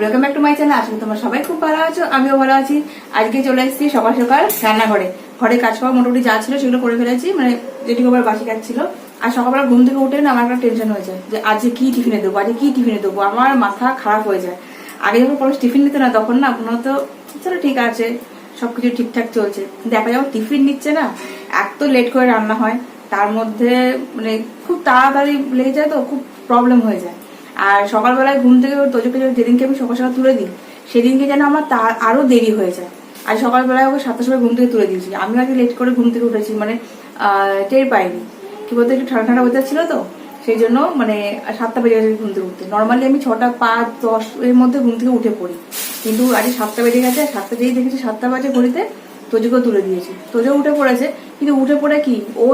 Welcome back to my channel. আজকে তোমরা সবাই খুব ভালো আছো, আমিও ভালো আছি। আজকে চলে এসেছি সকাল সকাল রান্নাঘরে। ঘরে কাজ করা মোটামুটি যা ছিল সেগুলো করে ফেলেছি, মানে যেটুকু আবার বাসি কাজ ছিল। আর সকালবেলা ঘুম থেকে উঠে না আমার একটা টেনশন হয়ে যায় যে আজকে কি টিফিনে দেবো, আজকে কি টিফিনে দেবো। আমার মাথা খারাপ হয়ে যায়। আগে যখন কোনো টিফিন নিতে না তখন না আপনার তো চলো ঠিক আছে, সবকিছু ঠিকঠাক চলছে। দেখা যাও টিফিন নিচ্ছে না, এত লেট করে রান্না হয়, তার মধ্যে মানে খুব তাড়াতাড়ি লেগে যায়, তো খুব প্রবলেম হয়ে যায়। আর সকালবেলায় ঘুম থেকে তোজোকে যেদিনকে আমি সকাল সকাল তুলে দিই সেদিনকে যেন আমার তার আরো দেরি হয়ে যায়। আর সকালবেলায় ওকে 7টার সময় ঘুম থেকে তুলে দিয়েছি, আমি আগে লেট করে ঘুম থেকে উঠেছি, মানে টের পাইনি। কি বলতো, একটু ঠান্ডা ঠান্ডা ওয়েদার ছিল তো, সেই জন্য মানে 7টা বেজে গেছে ঘুম থেকে উঠতে। নর্মালি আমি 6টা 5 10 এর মধ্যে ঘুম থেকে উঠে পড়ি, কিন্তু আজ 7টা বেজে গেছে। 7টা যেই দেখেছি 7টা বাজে ঘড়িতে, তোজোকেও তুলে দিয়েছি। তোজো উঠে পড়েছে, কিন্তু উঠে পড়ে কি ও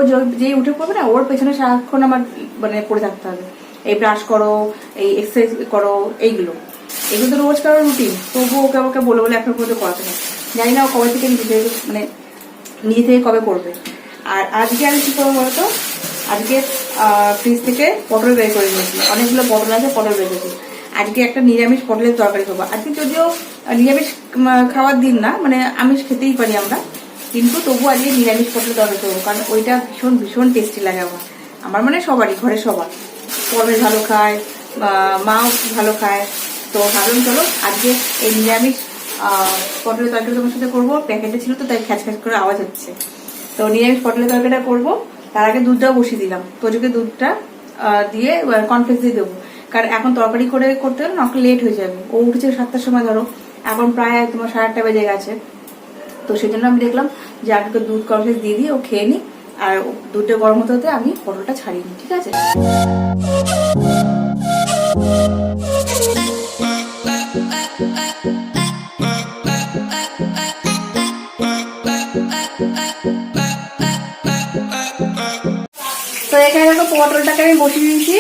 যেই উঠে পড়বে না, ওর পেছনে সারাক্ষণ আমার মানে পড়ে থাকতে হবে। এই ব্রাশ করো, এই এক্সারসাইজ করো, এগুলো তো রোজ কারো রুটিন, তবুও ওকে আমাকে বলে বলে এখন পর্যন্ত করাতে হয়। জানি না ও কবে থেকে মানে নিজে থেকে কবে করবে। আর আজকে আমি কি করবো বলতো, আজকে ফ্রিজ থেকে পটল বের করে নিয়েছি, অনেকগুলো পটল আছে, পটল বের করেছি। আজকে একটা নিরামিষ পটলের তরকারি করবো। আজকে যদিও নিরামিষ খাওয়ার দিন না, মানে আমিষ খেতেই পারি আমরা, কিন্তু তবু আজকে নিরামিষ পটলের তরকারি করবো, কারণ ওইটা ভীষণ ভীষণ টেস্টি লাগে আমার মানে সবারই, ঘরের সবার। পটল ভালো খায়, মাও ভালো খায়, তো ভাবলাম চলো আজকে এই নিরামিষ পটলের তরকারি তোমার সাথে করবো। প্যাকেটে ছিল তো তাই খ্যাচ খ্যাচ করে আওয়াজ হচ্ছে। তো নিরামিষ পটলের তরকারিটা করবো, তার আগে দুধটাও বসিয়ে দিলাম। তোজোকে দুধটা দিয়ে কর্নফ্লেক্স দিয়ে দেবো, কারণ এখন তরকারি করে করতে গেলে না অনেক লেট হয়ে যাবে। ও উঠেছে 7টার সময়, ধরো এখন প্রায় তোমার 8:30 বেজে গেছে। তো সেই জন্য আমি দেখলাম যে আগে দুধ কর্নফ্লেক্স দিয়ে দিই, ও খেয়ে নিই, আর দুধটা গরম হতে হতে আমি পটলটা ছাড়িয়ে নিই, ঠিক আছে? তো এখানে দেখো পটলটাকে আমি বসিয়ে দিয়েছি,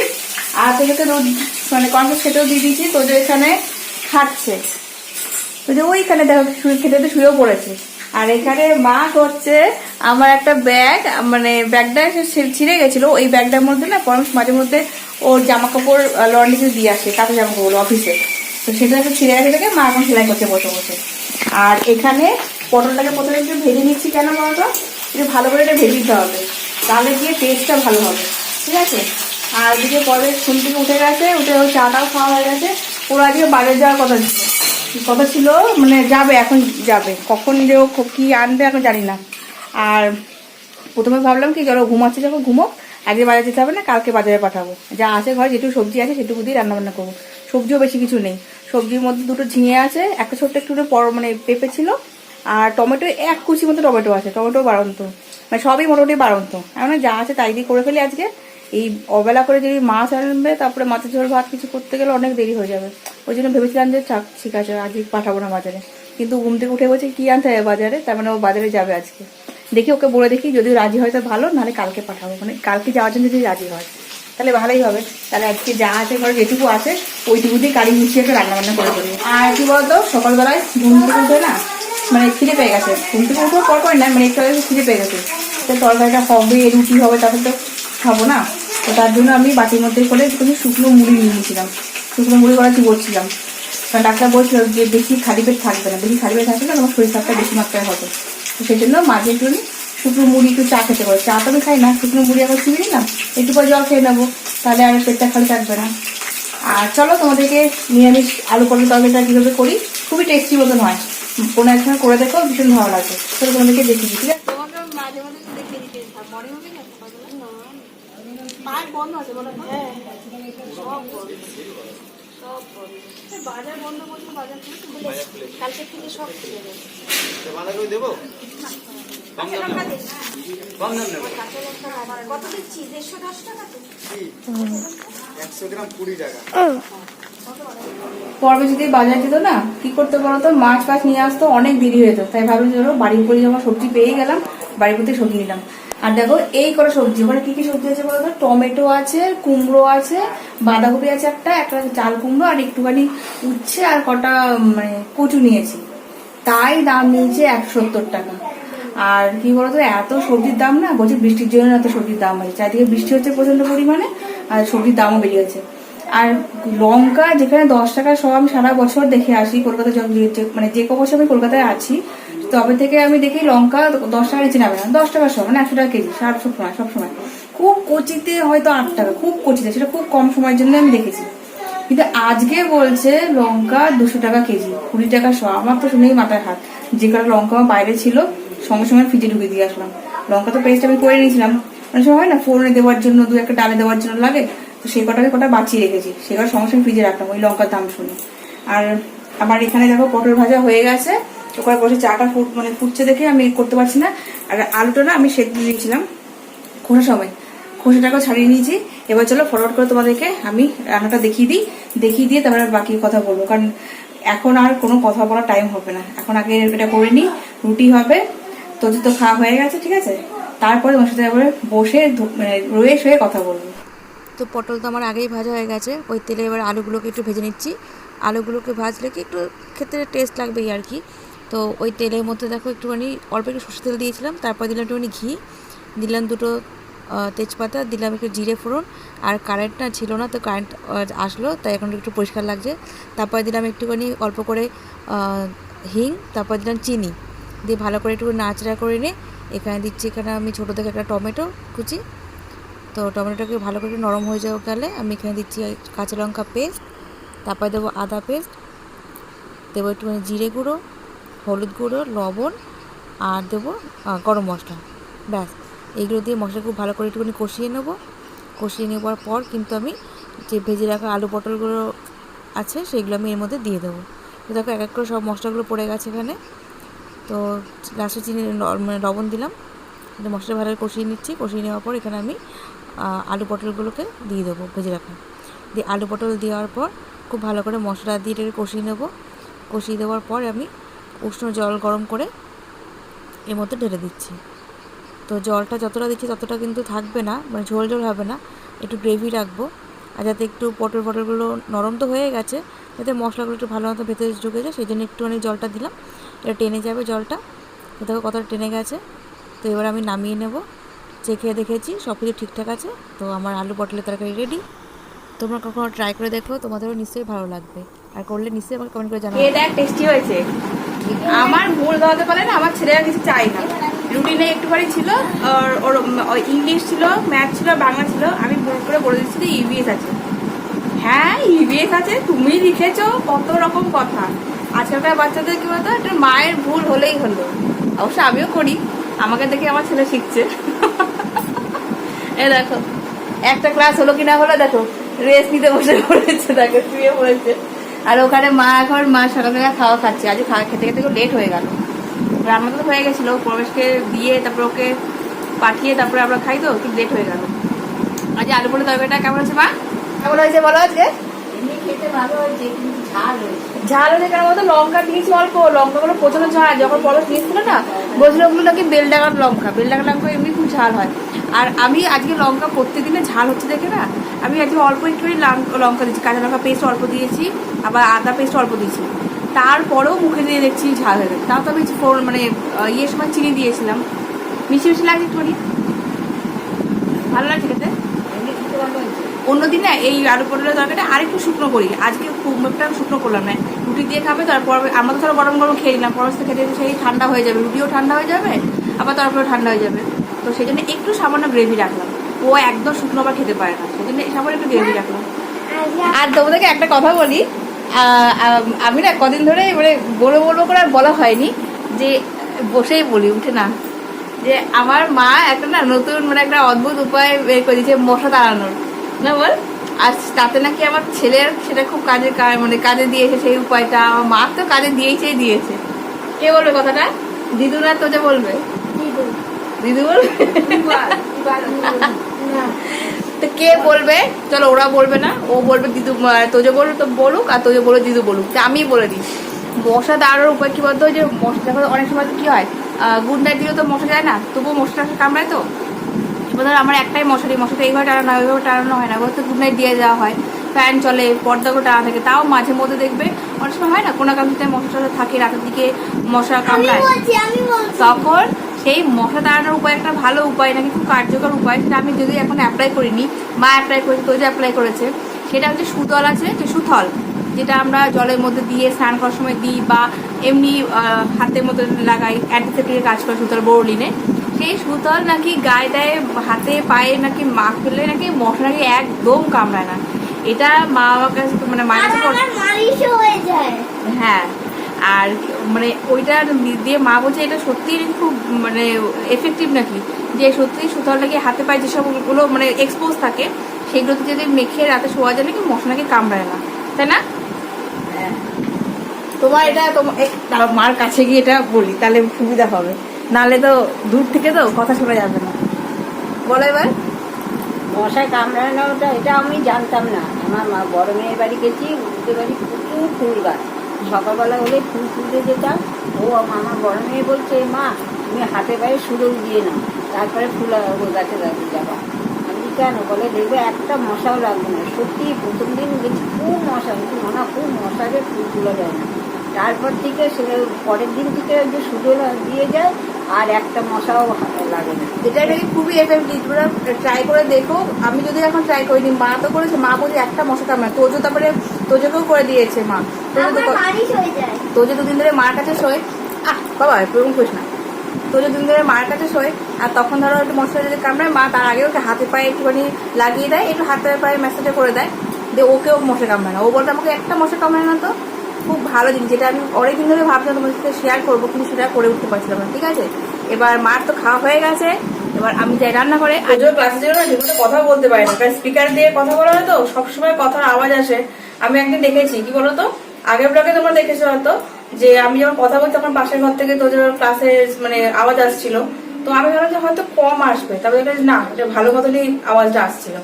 আর তোদেরকে দুধ মানে কর্নফ্লেক্স খেতেও দিয়ে দিয়েছি। তোদের এখানে খাচ্ছে, তো যে ওইখানে দেখো খেতে শুয়েও পড়েছে। আর এখানে মা করছে আমার একটা ব্যাগ, মানে ব্যাগটা ছিঁড়ে গেছিল, ওই ব্যাগটার মধ্যে না পরশ মাঝে মধ্যে ওর জামা কাপড় লন্ড্রিতে দিয়ে আসে, কাঁচা জামা কাপড় অফিসে, তো সেটা একটা ছিঁড়ে গেছে দেখে মা এখন সেলাই করছে বসে বসে। আর এখানে পটলটাকে প্রথমে একটু ভেজে নিচ্ছি, কেন বলতো, একটু ভালো করে এটা ভেজে দিতে হবে, তাহলে গিয়ে টেস্টটা ভালো হবে, ঠিক আছে? আর ওদিকে পরে ঘুম থেকে উঠে গেছে, উঠে ওই চাটাও খাওয়া হয়ে গেছে। ওরা আজকে বাজার যাওয়ার কথা ছিল, মানে যাবে, এখন যাবে, কখন যে ও কি আনবে এখন জানি না। আর প্রথমে ভাবলাম কি চলো ঘুমাচ্ছে যখন ঘুমোক, আজকে বাজার যেতে হবে না, কালকে বাজারে পাঠাবো। যা আছে ঘরে যেটুকু সবজি আছে সেটুকু দিয়ে রান্নাবান্না করবো। সবজিও বেশি কিছু নেই, সবজির মধ্যে দুটো ঝিঙে আছে, একটা ছোট্ট একটু মানে পেঁপে ছিল, আর টমেটো 1 কুচি মতো টমেটো আছে, টমেটো বাড়ন্ত, মানে সবই মোটামুটি বাড়ন্ত। এখন যা আছে তাই দিয়ে করে ফেলি আজকে। এই অবেলা করে যদি মাছ আনবে, তারপরে মাছের ঝোল ভাত কিছু করতে গেলে অনেক দেরি হয়ে যাবে। ওই জন্য ভেবেছিলাম যে ঠিক আছে আজকে পাঠাবো না বাজারে, কিন্তু ঘুম থেকে উঠে বলছে কি আনতে হবে বাজারে, তার মানে ও বাজারে যাবে আজকে। দেখি ওকে বলে দেখি, যদি রাজি হয় তো ভালো, নাহলে কালকে পাঠাবো, মানে কালকে যাওয়ার জন্য যদি রাজি হয় তাহলে ভালোই হবে। তাহলে আজকে যা আছে ঘরে যেটুকু আছে ওইটুকু দিয়ে কারি মিশিয়ে একটা রান্নাবান্না করে দেবো। আর কি বলতো, সকালবেলায় ঘুম থেকে উঠে না মানে খিদে পেয়ে গেছে, ঘুম থেকে উঠেও পর না, মানে একটু খিদে পেয়ে গেছে। তো তরকারিটা হবে, রুটি হবে, তারপর তো খাবো না। তো তার জন্য আমি বাটির মধ্যে করে একটু শুকনো মুড়ি নিয়ে নিয়েছিলাম, শুকনো মুড়ি করা কি বলছিলাম, কারণ ডাক্তার বলছিল যে বেশি খালি পেট থাকবে না, বেশি খালি পেট থাকবে না তোমার শরীর স্বাস্থ্যটা বেশি মাত্রায় হবে। তো সেই জন্য মাঝে একটু শুকনো মুড়ি একটু চা খেতে পারো, চা তো আমি খাই না, শুকনো মুড়ি আবার চিনি নিলাম, একটু পরে জল খেয়ে নেবো, তাহলে আর পেটটা খালি থাকবে না। আর চলো তোমাদেরকে নিরামিষ আলু পটল তরকারিটা কীভাবে করি, খুবই টেস্টি মতন হয়, কোনো একসময় করে দেখো, ভীষণ ভালো লাগবে। চলো তোমাদেরকে দেখি, ঠিক আছে? মাঝে মাঝে দেখিয়ে দিতে মনে হবে না, বন্ধ আছে বলো, হ্যাঁ সব বন্ধ, সব বন্ধ, বাজার বন্ধ করছে, বাজার কালকে থেকে সব খুলে গেছে। দেবো কত দিচ্ছি, 110 টাকা, 100 গ্রাম 20 টাকা। পর্বে যদি বাজার যেত না, কি করতে বলতো, মাছ ফাছ নিয়ে আসতো, অনেক দেরি হয়ে যেত। তাই ভাবলাম চলো বাড়ির উপরে যখন সবজি পেয়ে গেলাম, বাড়ির প্রতি সবজি নিলাম। আর দেখো এই করে সবজি, ওখানে কি কি সবজি আছে বলতো, টমেটো আছে, কুমড়ো আছে, বাঁধাকপি আছে, একটা চাল কুমড়ো, আর একটুখানি উচ্ছে, আর কটা মানে কচু নিয়েছি। তাই দাম নিয়েছে 170 টাকা। আর কি বলতো, এত সবজির দাম না, বলছি বৃষ্টির জন্য এত সবজির দাম হয়েছে, চারদিকে বৃষ্টি হচ্ছে প্রচন্ড পরিমাণে, আর সবজির দামও বেরিয়েছে। আর লঙ্কা যেখানে 10 টাকা সব আমি সারা বছর দেখে আসি কলকাতা, মানে যে ক বছর আমি কলকাতায় আছি তবে থেকে আমি দেখি লঙ্কা 10 টাকা নিচে নামে না, 10 টাকা সব মানে 100 টাকা কেজি সারা সবসময়। খুব কচিতে হয়তো 8 টাকা, খুব কচিতে, সেটা খুব কম সময়ের জন্য আমি দেখেছি। কিন্তু আজকে বলছে লঙ্কা 200 টাকা কেজি, 20 টাকা সব। আমার তো শুনেই মাথায় হাত, যে কটা লঙ্কা আমার বাইরে ছিল সঙ্গে সঙ্গে ফ্রিজে ঢুকে দিয়ে আসলাম। লঙ্কা তো পেস্ট আমি করে নিয়েছিলাম, মানে সব হয় না ফোড়নে দেওয়ার জন্য, 2-1 ডালে দেওয়ার জন্য লাগে, তো সেই কটা বাঁচিয়ে রেখেছি, সে কটা সঙ্গে সঙ্গে ফ্রিজে রাখলাম ওই লঙ্কার দাম শুনে। আর আমার এখানে দেখো পটল ভাজা হয়ে গেছে, ওখানে বসে চাটা ফুটছে দেখে আমি করতে পারছি না। আর আলুটা না আমি সেদ্ধ দিয়েছিলাম খোসাটাকেও ছাড়িয়ে নিয়েছি। এবার চলো ফরওয়ার্ড করে তোমাদেরকে আমি রান্নাটা দেখিয়ে দিয়ে তারপরে বাকি কথা বলবো, কারণ এখন আর কোনো কথা বলার টাইম হবে না। এখন আগে এটা করে নিই, রুটি হবে, তোদের তো খাওয়া হয়ে গেছে, ঠিক আছে? তারপরে তোমার সাথে এবারে বসে রয়ে শুয়ে কথা বলবো। তো পটল তো আমার আগেই ভাজা হয়ে গেছে, ওই তেলে এবার আলুগুলোকে একটু ভেজে নিচ্ছি। আলুগুলোকে ভাজলে কি একটু খেতে টেস্ট লাগবেই আর কি। তো ওই তেলের মধ্যে দেখো একটুখানি অল্প একটু সর্ষে তেল দিয়েছিলাম, তারপর দিলাম একটুখানি ঘি, দিলাম 2টো তেজপাতা, দিলাম একটু জিরে ফোড়ন। আর কারেন্টটা ছিল না, তো কারেন্ট আসলো, তাই এখন একটু পরিষ্কার লাগছে। তারপর দিলাম একটুখানি অল্প করে হিং, তারপর দিলাম চিনি দিয়ে ভালো করে একটু নাড়াচাড়া করে নিয়ে এখানে দিচ্ছি, এখানে আমি ছোটো থেকে একটা টমেটো কুচি। তো টমেটোটাকে ভালো করে নরম হয়ে যাওয়া গেলে আমি এখানে দিচ্ছি কাঁচা লঙ্কা পেস্ট, তারপরে দেবো আদা পেস্ট, দেবো একটুখানি জিরে গুঁড়ো, হলুদ গুঁড়ো, লবণ, আর দেবো গরম মশলা। ব্যাস, এইগুলো দিয়ে মশলা খুব ভালো করে একটুখানি কষিয়ে নেওয়ার পর কিন্তু আমি যে ভেজে রাখা আলু পটলগুলো আছে সেগুলো আমি এর মধ্যে দিয়ে দেবো। তো দেখো এক এক করে সব মশলাগুলো পড়ে গেছে এখানে। তো লাস্টে চিনি লবণ দিলাম, মশলা ভালো কষিয়ে নিচ্ছি। কষিয়ে নেওয়ার পর এখানে আমি আলু পটলগুলোকে দিয়ে দেবো ভেজে রাখা। দিয়ে আলু পটল দেওয়ার পর খুব ভালো করে মশলা দিয়ে এটাকে কষিয়ে নেবো। কষিয়ে দেওয়ার পর আমি উষ্ণ জল গরম করে এর মধ্যে ঢেলে দিচ্ছি। তো জলটা যতটা দিচ্ছি ততটা কিন্তু থাকবে না, মানে ঝোল হবে না, একটু গ্রেভি রাখবো। আর যাতে একটু পটলগুলো নরম তো হয়ে গেছে, যাতে মশলাগুলো একটু ভালো মতো ভেতরে ঢুকে যায়, সেই জন্য একটুখানি জলটা দিলাম। এটা টেনে যাবে জলটা, দেখো কতটা টেনে গেছে। তো এবার আমি নামিয়ে নেব। চেখে দেখেছি সব কিছু ঠিকঠাক আছে, তো আমার আলু পটলের তরকারি রেডি। তোমরা কখনো ট্রাই করে দেখো, তোমাদেরও নিশ্চয়ই ভালো লাগবে। আর করলে নিশ্চয়ই আমাকে কমেন্ট করে জানাবে। এটা টেস্টি হয়েছে। আমার ভুল ধরাতে পারে না, আমার ছেলেরা কিছু চাই না। রুটিনে একটুখানি ছিল, আর ওর ইংলিশ ছিল, ম্যাথ ছিল, বাংলা ছিল। আমি ভুল করে বলে দিচ্ছি যে ইভিএস আছে। হ্যাঁ ইভিএস আছে, তুমি লিখেছো, কত রকম কথা। আজকালকার বাচ্চাদের কি বলতো, একটা মায়ের ভুল হলেই হলো। অবশ্য আমিও করি, আমাকে দেখে আমার ছেলে শিখছে। এ দেখো একটা ক্লাস হলো কিনা হলো, দেখো রেস্ট নিতে বসে পড়েছে, দেখো শুয়ে পড়েছে। আর ওখানে মা সকালবেলা খাওয়া খাচ্ছে। আজ খেতে খেতে লেট হয়ে গেল। রান্না তো হয়ে গেছিলো, প্রবেশকে দিয়ে তারপর ওকে পাঠিয়ে তারপরে আমরা খাই, তো একটু লেট হয়ে গেল। আজ আলু পটল তরকারিটা কেমন আছে মা? কেমন হয়েছে বলো? আজকে ঝাল হয়েছে কেন বলতো? লঙ্কা দিয়েছি অল্প, লঙ্কাগুলো প্রচন্ড ঝাল। যখন পরশ নিয়েছিল না বলছিল ওগুলো নাকি বেলডাঙার লঙ্কা এমনি খুব ঝাল হয়। আর আমি আজকে লঙ্কা প্রত্যেকদিনে ঝাল হচ্ছে দেখে না, আমি আজকে অল্প একটুখানি লঙ্কা দিয়েছি, কাঁচা লঙ্কা পেস্ট অল্প দিয়েছি, আবার আদা পেস্ট অল্প দিয়েছি। তারপরেও মুখে দিয়ে দেখছি ঝাল হয়ে গেছে। তাও তো আমি মানে ইয়ের সময় চিনি দিয়েছিলাম, মিশি লাগছে একটুখানি, ভালো লাগছে খেতে। অন্যদিন না এই আলু পটলের তরকারিটা আরেকটু শুকনো করি, আজকে খুব একটা শুকনো করলাম না। রুটি দিয়ে খাবে, তারপর আমরা তো ধরো গরম গরম খেয়ে নিলাম, পরশতে খেতে সেই ঠান্ডা হয়ে যাবে, রুটিও ঠান্ডা হয়ে যাবে, আবার তরকারিও ঠান্ডা হয়ে যাবে। তো সেই জন্য একটু সামান্য গ্রেভি রাখলাম। ও একদম শুকনো আবার খেতে পারে না, সেই জন্য সামান্য একটু গ্রেভি রাখলাম। আর তোমাদেরকে একটা কথা বলি, আমি না কদিন ধরে মানে বলবো করে আর বলা হয়নি, যে বসেই বলি উঠে না, যে আমার মা একটা না নতুন মানে একটা অদ্ভুত উপায় বের করে দিয়েছে মশা তাড়ানোর, না বল? আর তাতে নাকি আমার ছেলের সেটা খুব কাজে দিয়েছে সেই উপায়টা। আমার মা তো কাজে দিয়েছে। কে বলবে কথাটা? দিদু না তো যে বলবে? দিদু বলবে? তো কে বলবে? চলো ওরা বলবে না, ও বলবে দিদু, তোজো বলুক তো বলুক, আর তোজো বলো দিদু বলুক। আমি বলে দিই মশা দাঁড়ানোর উপায় কি বলতো, যে মশা দেখো অনেক সময় কি হয়, গুড নাইট দিলেও তো মশা যায় না, তবুও মশাটা কামড়ায়। তো এবার ধর আমার একটাই মশাটা এইভাবে টানানো হয়, ওইভাবে টানানো হয় না, ওগুলো তো গুড নাইট দিয়ে দেওয়া হয়, ফ্যান চলে, পর্দাগুলো টানা থাকে। তাও মাঝে মধ্যে দেখবে অনেক সময় হয় না, কোনো কারণে মশা থাকে, রাতের দিকে মশা কামড়ায়, তখন সেই মশা তাড়ানোর উপায় একটা ভালো উপায় নাকি, খুব কার্যকর উপায়, সেটা আমি যদি এখন অ্যাপ্লাই করিনি, মা অ্যাপ্লাই করেছে, তো যে অ্যাপ্লাই করেছে, সেটা হচ্ছে সুতল আছে, যে সুথল, যেটা আমরা জলের মধ্যে দিয়ে স্নান করার সময় দিই বা এমনি হাতের মধ্যে লাগাই, অ্যান্টিসেপ্টিকের কাজ করে সুতল বোরোলিনে। সেই সুতল নাকি গায়ে টায়ে হাতে পায়ে নাকি মাখলে নাকি মশা নাকি একদম কামড়ায় না। এটা মা বাবার কাছে মানে মায়ের কাছে হয়ে যায়। হ্যাঁ, আর মানে ওইটা দিয়ে মা বলছে এটা সত্যি খুব মানে এফেক্টিভ নাকি, যে সত্যি সুতল নাকি হাতে পায়ে যেসবগুলো মানে এক্সপোজ থাকে সেগুলোতে যদি মেখে রাতে শোয়া যায় নাকি মশা নাকি কামড়ায় না, তাই না? তোমার এটা তোমার মার কাছে গিয়ে এটা বলি, তাহলে সুবিধা হবে, নাহলে তো দূর থেকে তো কথা শোনা যাবে না। বলো এবার। মশায় কামড়ানোটা এটা আমি জানতাম না। আমার মা বড় মেয়ের বাড়ি গেছি, ওদের বাড়ি প্রচুর ফুল গাছ। সকালবেলা হলে ফুল তুলতে যেতাম। ও আমার বড় মেয়ে বলছে, মা তুমি হাতে পায়ে সুরল দিয়ে নাও, তারপরে ফুল গাছে গাছে যাবা। আমি কেন? বলে দেখবে একটা মশাও লাগবে না। সত্যি প্রথম দিন গেছি খুব মশা, কিন্তু মনে খুব মশাকে ফুল তোলা যায় না। তারপর থেকে সে পরের দিন থেকে যে সুরল দিয়ে যায় আর একটা মশাও লাগে না। এটা নাকি খুবই এফেক্টিভ, তোমরা ট্রাই করে দেখো। আমি যদি এখন ট্রাই করিনি, মা তো করেছে, মা বলছে একটা মশা কামড়ায়। তোজো তারপরে তোজোকেও করে দিয়েছে মা। তোজো দুদিন ধরে মার কাছে শোয়, বাবা এরকম করিস না। তোজো দুদিন ধরে মার কাছে শোয়, আর তখন ধরো একটু মশা যদি কামড়ায়, মা তার আগে ওকে হাতে পায়ে একটুখানি লাগিয়ে দেয়, একটু হাতে পায়ে ম্যাসাজটা করে দেয়, দিয়ে ওকেও মশা কামড়ায় না। ও বলতে আমাকে একটা মশা কামড়ায় না। তো খুব ভালো জিনিস, যেটা আমি অনেকদিন ধরে ভাবছিলাম তোমার সাথে শেয়ার করবো, কিন্তু সেটা করে উঠতে পারছিলাম না। ঠিক আছে, এবার মার তো খাওয়া হয়ে গেছে, এবার আমি যাই রান্না করে। আজও ক্লাসের জন্য যেগুলো কথা বলতে পারি না, কারণ স্পিকার দিয়ে কথা বলা হয় তো সবসময় কথার আওয়াজ আসে। আমি একদিন দেখেছি, কি বলতো, আগের ব্লগে তোমরা দেখেছো হয়তো, যে আমি যখন কথা বলছি তখন পাশের ঘর থেকে তোদের ক্লাসে মানে আওয়াজ আসছিল। তো আমি ভাবলাম যে হয়তো কম আসবে, তারপরে দেখলাম না, এটা ভালো মতনই আওয়াজটা আসছিল।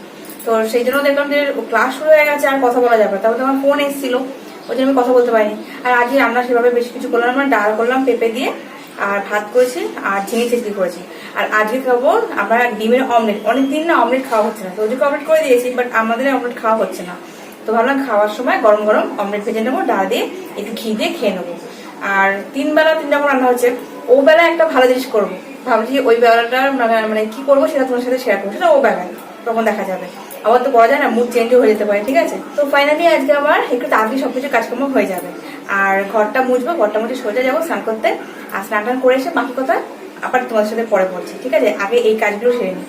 তো সেই জন্য দেখলাম যে ক্লাস শুরু হয়ে গেছে আর কথা বলা যাবে। তারপরে আমার ফোন এসেছিল, ওই জন্য আমি কথা বলতে পারিনি। আর আজকে রান্না সেভাবে বেশি কিছু করলাম না, ডাল করলাম পেঁপে দিয়ে, আর ভাত করেছি, আর ঝিঙে চিংড়ি করেছি। আর আজকে খাবো আমরা ডিমের অমলেট। অনেকদিন না অমলেট খাওয়া হচ্ছে না, তো ওদেরকে অমলেট করে দিয়েছি, বাট আমাদের অমলেট খাওয়া হচ্ছে না। তো ভাবলাম খাওয়ার সময় গরম গরম অমলেট ভেজে নেবো, ডাল দিয়ে একটু ঘি দিয়ে খেয়ে নেবো। আর 3 বেলা 3 রকম রান্না হচ্ছে। ও বেলা একটা ভালো জিনিস করবো ভাবছি, ওই বেলাটা মানে কি করবো সেটা তোমার সাথে শেয়ার করবো, সেটা ও বেলায় তখন দেখা যাবে। আবার তো বলা যায় না, মুড চেঞ্জও হয়ে যেতে পারে। ঠিক আছে, তো ফাইনালি আজকে আমার একটু তাড়াতাড়ি সবকিছু কাজকর্ম হয়ে যাবে। আর ঘরটা মুছবো, ঘরটা মুছে সোজা যাবো স্নান করতে। আর স্নান টান করে এসে বাকি কথা আবার তোমাদের সাথে পরে বলছি। ঠিক আছে, আগে এই কাজগুলো সেরে নিই।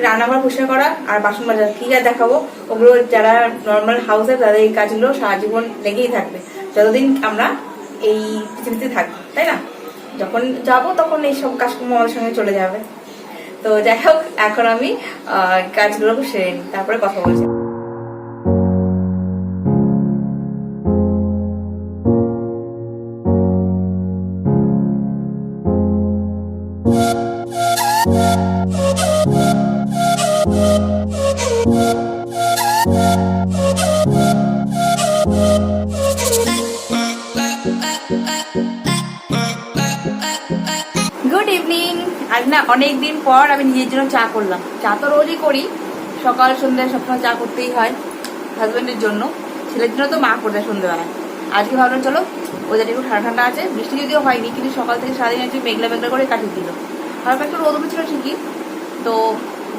রান্নাঘর পরিষ্কার করা আর বাসন মাজা কি আর দেখাবো, ওগুলো যারা নর্মাল হাউসে তাদের এই কাজগুলো সারা জীবন লেগেই থাকবে, যতদিন আমরা এই পৃথিবীতে থাকবো, তাই না? যখন যাব তখন এইসব কাজকর্ম আমাদের সঙ্গে চলে যাবে। তো যাই হোক, এখন আমি কাজগুলো সেরে নিই, তারপরে কথা বলছি। Good evening. আজ না অনেকদিন পর আমি নিজের জন্য চা করলাম। চা তো রোজই করি, সকাল সন্ধ্যায় সবসময় চা করতেই হয় হাজব্যান্ডের জন্য, ছেলের জন্য তো মা করে দেয় সন্ধ্যাবেলায়। আজকে ভাবলাম চলো, ওদের একটু ঠান্ডা ঠান্ডা আছে, বৃষ্টি যদিও হয়নি, কিন্তু সকাল থেকে সারাদিন একটু মেঘলা মেঘলা করে কাটিয়ে দিল। হালকা একটু রোদ উঠেছিল ঠিকই, তো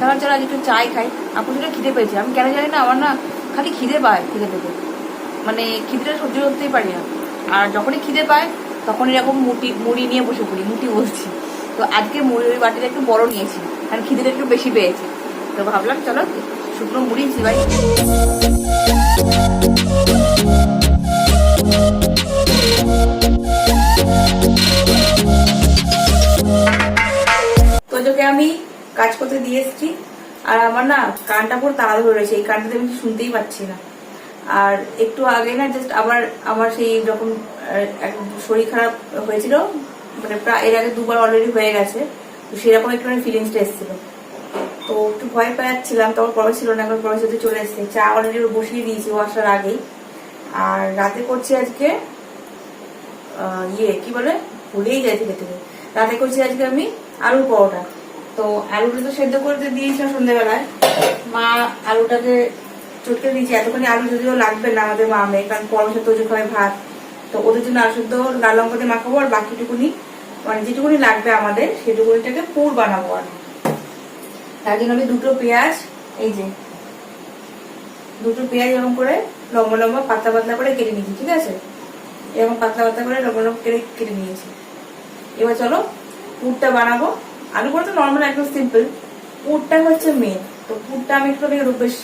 ধর চলো আজ একটু চাই খাই। আপুর জন্য খিদে পেয়েছি, আমি কেন জানি না, আমার না খালি খিদে পায় খিদে পেতে, মানে খিদেটা সহ্য করতেই পারি না। আর যখনই খিদে পায় তখন এরকম মুড়ি নিয়ে বসে পড়ি, মুটি বলছি। তো আজকে মুড়ির বাটিটা একটু বড় নিয়েছি, কারণ খিদেটা একটু বেশি পেয়েছি। তো ভাবলাম চলো শুকনো মুড়ি চিবাই। তো তোকে আমি কাজ করতে দিয়ে এসেছি, আর আমার না কানটা পুরো তাড়া ধরে রয়েছে, এই কানটাতে আমি শুনতেই পাচ্ছি না। আর একটু আগে না জাস্ট আবার আমার সেই যখন শরীর খারাপ হয়েছিল, মানে প্রায় এর আগে 2 বার অলরেডি হয়ে গেছে, তো সেরকম একটু ফিলিংসটা এসেছিল। তো একটু ভয় পাচ্ছিলাম, তখন পরে ছিল না, এখন পরে সাথে চলে এসছে। চা অলরেডি বসিয়ে দিয়েছি ও আসার আগেই। আর রাতে করছি আজকে কি বলে, ভুলেই যাই থেকে থেকে। রাতে করছি আজকে আমি আলুর পরোটা। তো আলুটা তো সেদ্ধ করতে দিয়েছিলাম সন্ধ্যাবেলায়, মা আলুটাকে চটকে দিয়েছি। এতখানি আলু যদিও লাগবে না আমাদের মা মেয়ে, কারণ পরোটা তৈরি খাবে ভাত, তো ওদের জন্য আলু সেদ্ধ লাল লঙ্কা দিয়ে মাখাবো, আর বাকিটুকুনি মানে যেটুকুনি লাগবে আমাদের সেটুকুনিটাকে পুর বানাবো। আর তার জন্য আমি 2টো পেঁয়াজ, এই যে দুটো পেঁয়াজ এরকম করে লম্বা লম্বা পাতলা পাতলা করে কেটে নিয়েছি, ঠিক আছে? এরকম পাতলা পাতলা করে লম্বা লম্বা কেটে নিয়েছি। এবার চলো পুরটা বানাবো। আলু পরোটা তো নর্মাল একদম সিম্পল, পুরটা হচ্ছে মেন। তো পুরটা আমি একটু বেশ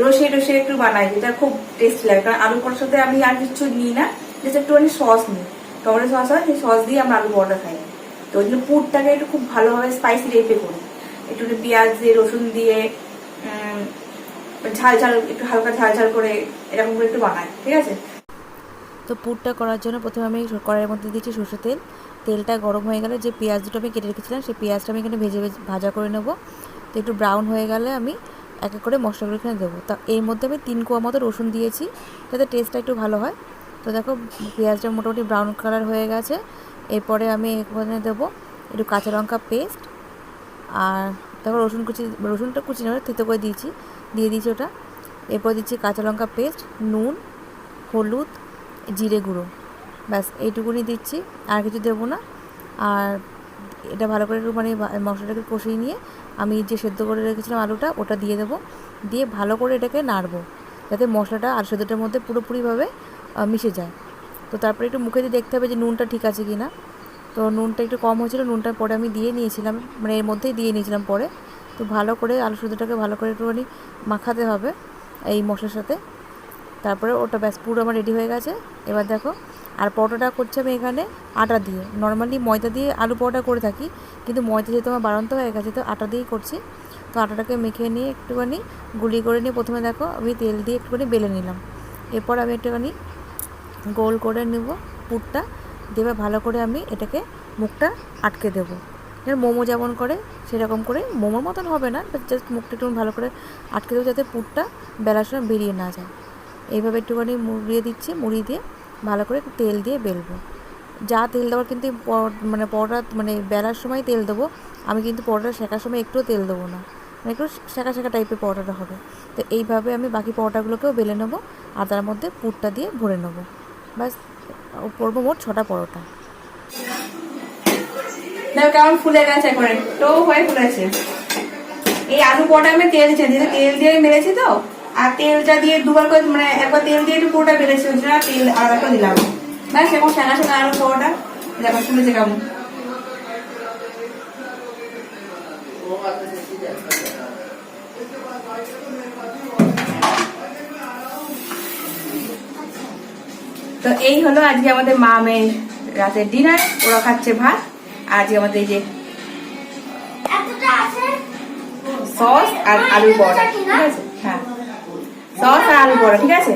রসে টসে একটু বানাই, যেটা খুব টেস্টি লাগে। কারণ আলু পরোটার সাথে আমি আর কিছু নিই না, জাস্ট একটুখানি সস নিই, টমেটো সস হয়, সেই সস দিয়ে আমরা আলু পরোটা খাই। তো ওই জন্য পুরটাকে একটু খুব ভালোভাবে স্পাইসি রেপে করি, একটু পেঁয়াজ দিয়ে রসুন দিয়ে ঝাল ঝাল একটু হালকা ঝাল ঝাল করে এরকম করে একটু বানাই, ঠিক আছে? তো পুরটা করার জন্য প্রথমে আমি কড়াইয়ের মধ্যে দিচ্ছি সরষের তেল। তেলটা গরম হয়ে গেলে যে পেঁয়াজ দুটো আমি কেটে রেখেছিলাম সেই পেঁয়াজটা আমি এখানে ভাজা করে নেব। তো একটু ব্রাউন হয়ে গেলে আমি এক এক করে মশলাগুলো এখানে দেবো। তা এর মধ্যে আমি 3 কোয়া মতো রসুন দিয়েছি, যাতে টেস্টটা একটু ভালো হয়। তো দেখো পেঁয়াজটা মোটামুটি ব্রাউন কালার হয়ে গেছে। এরপরে আমি এখানে দেবো একটু কাঁচা লঙ্কা পেস্ট, আর দেখো রসুনটা কুচি নেবে থেতো করে দিয়ে দিয়েছি ওটা। এরপর দিচ্ছি কাঁচা লঙ্কা পেস্ট, নুন, হলুদ, জিরে গুঁড়ো, ব্যাস এইটুকুনি দিচ্ছি, আর কিছু দেবো না। আর এটা ভালো করে একটু মানে মশলাটাকে কষিয়ে নিয়ে আমি যে সেদ্ধ করে রেখেছিলাম আলুটা ওটা দিয়ে দেবো, দিয়ে ভালো করে এটাকে নাড়বো যাতে মশলাটা আর সেদ্ধটার মধ্যে পুরোপুরিভাবে মিশে যায়। তো তারপরে একটু মুখে দিয়ে দেখতে হবে যে নুনটা ঠিক আছে কি না। তো নুনটা একটু কম হয়েছিল, নুনটা পরে আমি দিয়ে নিয়েছিলাম, মানে এর মধ্যেই দিয়ে নিয়েছিলাম পরে। তো ভালো করে আলু সেদ্ধটাকে ভালো করে একটুখানি মাখাতে হবে এই মশলার সাথে। তারপরে ওটা ব্যাস পুরো আমার রেডি হয়ে গেছে। এবার দেখো, আর পরোটাটা করছি আমি এখানে আটা দিয়ে। নর্মালি ময়দা দিয়ে আলু পরোটা করে থাকি, কিন্তু ময়দা যেহেতু আমার বাড়ন্ত হয়ে গেছে তো আটা দিয়েই করছি। তো আটাটাকে মেখে নিয়ে একটুখানি গুলি করে নিয়ে প্রথমে দেখো আমি তেল দিয়ে একটুখানি বেলে নিলাম। এরপর আমি একটুখানি গোল করে নেব পুরটা, দেবে ভালো করে আমি এটাকে মুখটা আটকে দেবো। মোমো যেমন করে সেরকম করে, মোমোর মতন হবে না, জাস্ট মুখটা একটু ভালো করে আটকে দেবো যাতে পুরটা বেলার সময় বেরিয়ে না যায়। এইভাবে একটুখানি মুড়িয়ে দিচ্ছি, মুড়িয়ে দিয়ে ভালো করে তেল দিয়ে বেলবো। যা তেল দেওয়ার কিন্তু মানে পরোটা মানে বেলার সময় তেল দেবো, আমি কিন্তু পরোটা শেখার সময় একটুও তেল দেবো না, মানে একটু শেখা শেখা টাইপের পরোটাটা হবে। তো এইভাবে আমি বাকি পরোটাগুলোকেও বেলে নেবো আর তার মধ্যে পুরটা দিয়ে ভরে নেবো। ব্যাস করবো মোট 6টা পরোটা। দেখো কেমন ফুলে গেছে, করে তো হয়ে ফুলেছে। এই আলু পরোটা আমি তেল দিয়ে মেরেছি তো, আর তেলটা দিয়ে দুবার করে মানে একবার তেল দিয়ে একটু পুরোটা বেড়েছে, ওই জন্য তেল আলাদা করে দিলাম। ব্যাস এখন সেনা সেনা আলু পরোটা দেখো ফুলেছে কেমন। তো এই হলো আজকে আমাদের মা মেয়ের রাতের ডিনার। ওরা খাচ্ছে ভাত, আর আজকে আমাদের এই যে সস আর আলু পরোটা, ঠিক আছে? হ্যাঁ, সস আর আলু পরোটা, ঠিক আছে?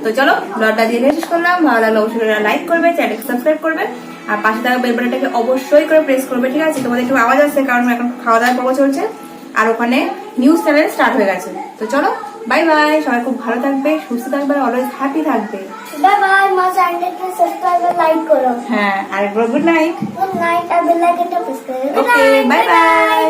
তো চলো ব্লগটা দিয়ে শেষ করলাম। ভালো লাগলে অবশ্যই লাইক করবে, চ্যানেলকে সাবস্ক্রাইব করবে, আর পাশে থাকা বেল বাটনটাকে অবশ্যই করে প্রেস করবে, ঠিক আছে? তোমাদের একটু আওয়াজ আসছে কারণ এখন খাওয়া দাওয়ার পর্ব চলছে, আর ওখানে নিউজ চ্যানেল স্টার্ট হয়ে গেছে। তো চলো বাই বাই, সবাই খুব ভালো থাকবে, সুস্থ থাকবে, অলওয়েজ হ্যাপি থাকবে। বাই বাই, মা চ্যানেলকে সাবস্ক্রাইব আর লাইক করো। হ্যাঁ, আর গুড নাইট। গুড নাইট, আর বেল আইকনটা প্রেস করো। ওকে, বাই বাই।